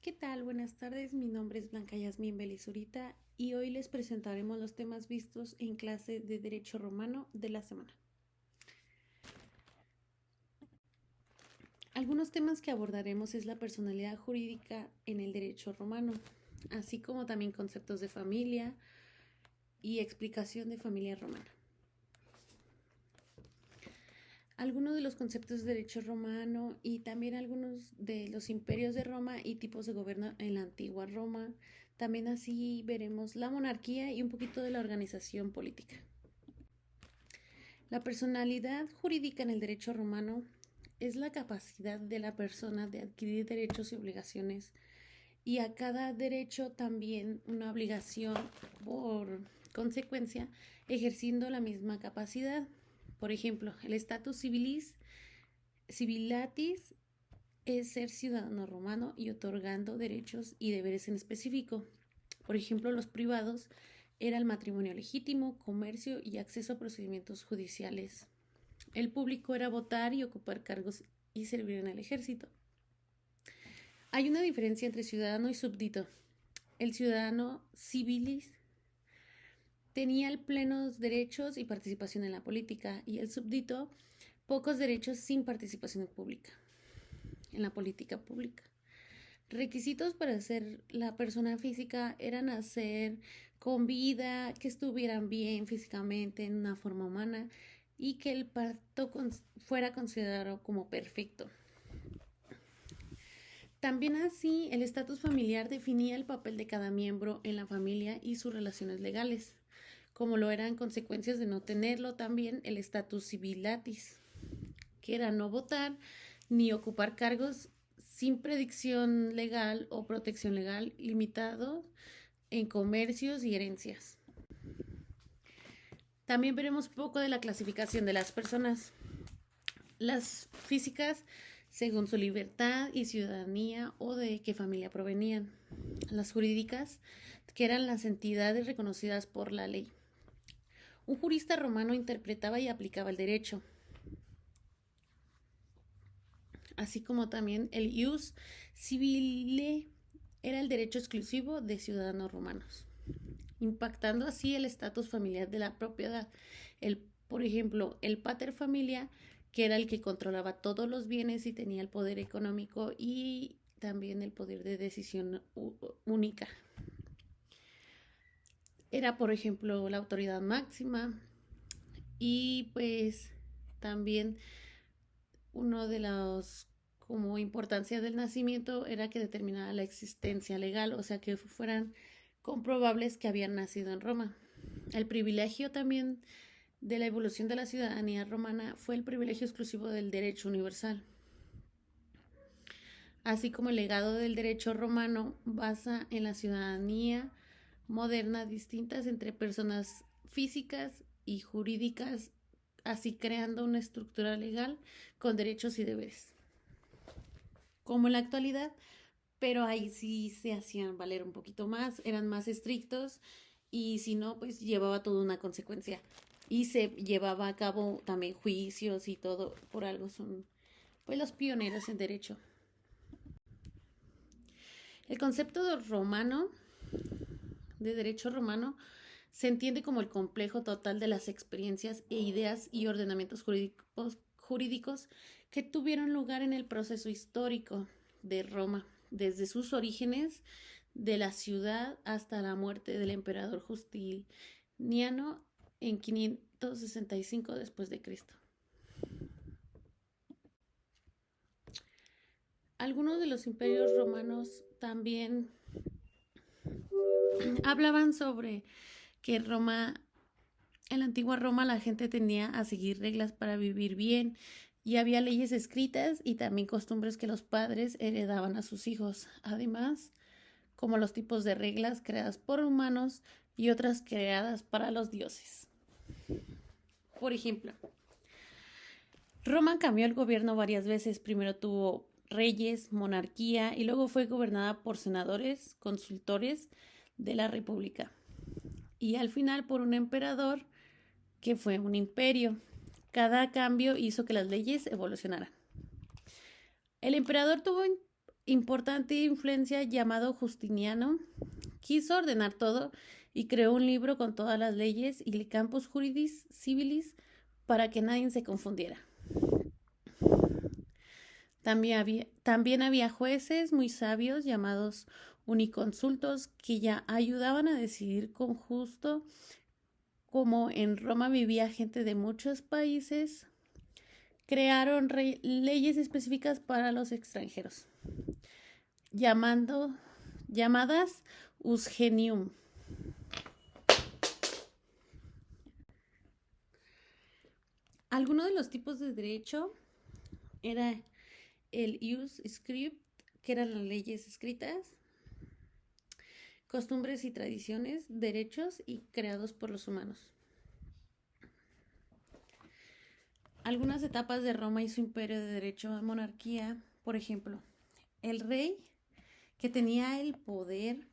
¿Qué tal? Buenas tardes, mi nombre es Blanca Yasmín Belizurita y hoy les presentaremos los temas vistos en clase de Derecho Romano de la semana. Algunos temas que abordaremos es la personalidad jurídica en el derecho romano, así como también conceptos de familia y explicación de familia romana. Algunos de los conceptos de derecho romano y también algunos de los imperios de Roma y tipos de gobierno en la antigua Roma. También así veremos la monarquía y un poquito de la organización política. La personalidad jurídica en el derecho romano es la capacidad de la persona de adquirir derechos y obligaciones y a cada derecho también una obligación por consecuencia ejerciendo la misma capacidad. Por ejemplo, el status civiliatis es ser ciudadano romano y otorgando derechos y deberes en específico. Por ejemplo, los privados era el matrimonio legítimo, comercio y acceso a procedimientos judiciales. El público era votar y ocupar cargos y servir en el ejército. Hay una diferencia entre ciudadano y súbdito. El ciudadano civilis tenía plenos derechos y participación en la política y el súbdito pocos derechos sin participación pública en la política pública. Requisitos para ser la persona física eran nacer con vida, que estuvieran bien físicamente en una forma humana y que el parto fuera considerado como perfecto. También así, el estatus familiar definía el papel de cada miembro en la familia y sus relaciones legales, como lo eran consecuencias de no tenerlo también el estatus civiliatis, que era no votar ni ocupar cargos sin predicción legal o protección legal limitado en comercios y herencias. También veremos poco de la clasificación de las personas. Las físicas según su libertad y ciudadanía o de qué familia provenían. Las jurídicas, que eran las entidades reconocidas por la ley. Un jurista romano interpretaba y aplicaba el derecho, así como también el ius civile era el derecho exclusivo de ciudadanos romanos, impactando así el estatus familiar de la propiedad. Por ejemplo, el pater familia, que era el que controlaba todos los bienes y tenía el poder económico y también el poder de decisión única. Era, por ejemplo, la autoridad máxima y pues también uno de los como importancia del nacimiento era que determinara la existencia legal, o sea que fueran comprobables que habían nacido en Roma. El privilegio también de la evolución de la ciudadanía romana fue el privilegio exclusivo del derecho universal. Así como el legado del derecho romano basa en la ciudadanía moderna distintas entre personas físicas y jurídicas, así creando una estructura legal con derechos y deberes. Como en la actualidad, pero ahí sí se hacían valer un poquito más, eran más estrictos y si no, pues llevaba toda una consecuencia. Y se llevaba a cabo también juicios y todo, por algo son pues los pioneros en derecho. El concepto de romano, de derecho romano, se entiende como el complejo total de las experiencias e ideas y ordenamientos jurídicos que tuvieron lugar en el proceso histórico de Roma, desde sus orígenes de la ciudad hasta la muerte del emperador Justiniano en 565 después de Cristo. Algunos de los imperios romanos también hablaban sobre que Roma, en la antigua Roma, la gente tenía a seguir reglas para vivir bien y había leyes escritas y también costumbres que los padres heredaban a sus hijos. Además, como los tipos de reglas creadas por humanos y otras creadas para los dioses. Por ejemplo, Roma cambió el gobierno varias veces. Primero tuvo reyes, monarquía y luego fue gobernada por senadores, consultores de la república. Y al final por un emperador que fue un imperio. Cada cambio hizo que las leyes evolucionaran. El emperador tuvo importante influencia llamado Justiniano quiso ordenar todo y creó un libro con todas las leyes y el campus juridis civilis para que nadie se confundiera. También había jueces muy sabios llamados uniconsultos que ya ayudaban a decidir con justo. Como en Roma vivía gente de muchos países, crearon leyes específicas para los extranjeros, llamadas Usgenium. Algunos de los tipos de derecho era el ius script, que eran las leyes escritas, costumbres y tradiciones, derechos y creados por los humanos. Algunas etapas de Roma y su imperio de derecho a monarquía, por ejemplo, el rey, que tenía el poder,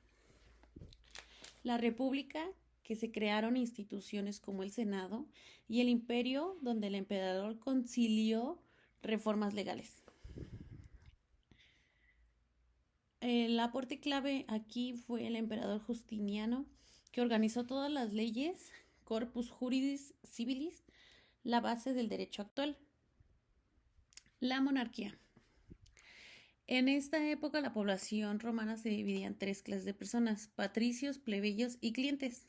la república, que se crearon instituciones como el Senado, y el imperio, donde el emperador concilió reformas legales. El aporte clave aquí fue el emperador Justiniano, que organizó todas las leyes, corpus juris civilis, la base del derecho actual. La monarquía. En esta época la población romana se dividía en 3 clases de personas: patricios, plebeyos y clientes.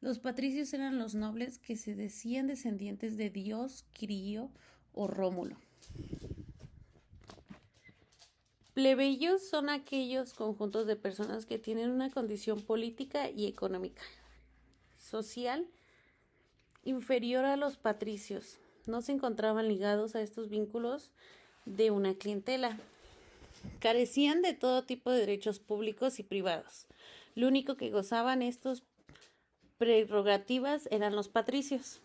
Los patricios eran los nobles que se decían descendientes de Dios, Quirio o Rómulo. Plebeyos son aquellos conjuntos de personas que tienen una condición política y económica, social, inferior a los patricios. No se encontraban ligados a estos vínculos de una clientela. Carecían de todo tipo de derechos públicos y privados. Lo único que gozaban estos prerrogativas eran los patricios.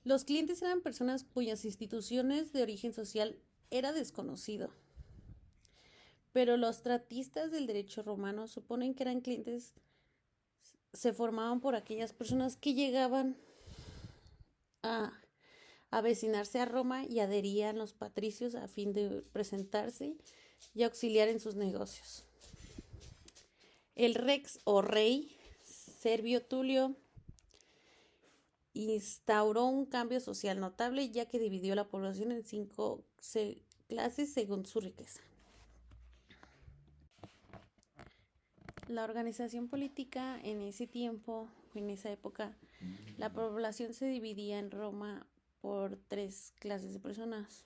Los clientes eran personas cuyas instituciones de origen social era desconocido. Pero los tratistas del derecho romano suponen que eran clientes, se formaban por aquellas personas que llegaban a avecinarse a Roma y adherían los patricios a fin de presentarse y auxiliar en sus negocios. El rex o rey Servio Tulio instauró un cambio social notable, ya que dividió la población en 5 clases según su riqueza. La organización política en ese tiempo, en esa época, la población se dividía en Roma por 3 clases de personas: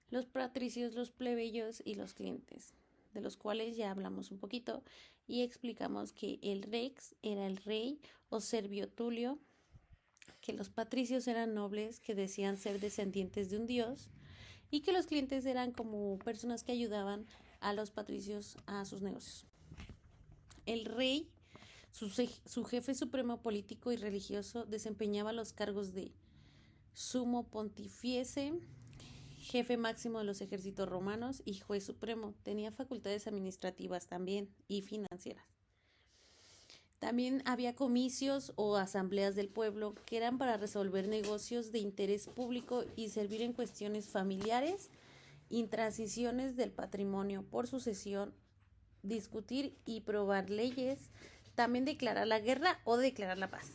los patricios, los plebeyos y los clientes, de los cuales ya hablamos un poquito y explicamos que el rex era el rey o Servio Tulio, que los patricios eran nobles que decían ser descendientes de un dios y que los clientes eran como personas que ayudaban a los patricios a sus negocios. El rey, su jefe supremo político y religioso, desempeñaba los cargos de sumo pontífice, jefe máximo de los ejércitos romanos y juez supremo. Tenía facultades administrativas también y financieras. También había comicios o asambleas del pueblo que eran para resolver negocios de interés público y servir en cuestiones familiares, intransiciones del patrimonio por sucesión, discutir y probar leyes, también declarar la guerra o declarar la paz.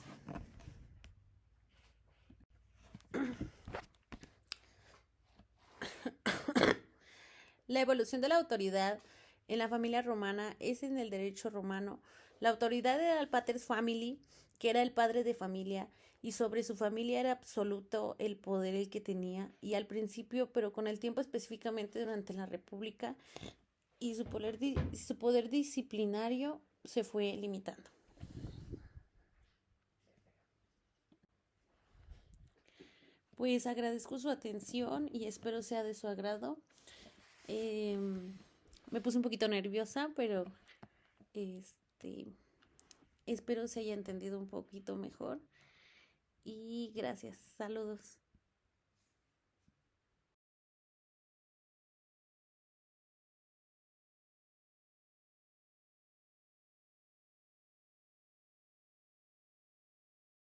La evolución de la autoridad en la familia romana es en el derecho romano. La autoridad era el pater familiae, que era el padre de familia, y sobre su familia era absoluto el poder el que tenía, y al principio, pero con el tiempo, específicamente durante la República, y su poder disciplinario se fue limitando. Pues agradezco su atención y espero sea de su agrado. Me puse un poquito nerviosa, pero espero se haya entendido un poquito mejor. Y gracias. Saludos.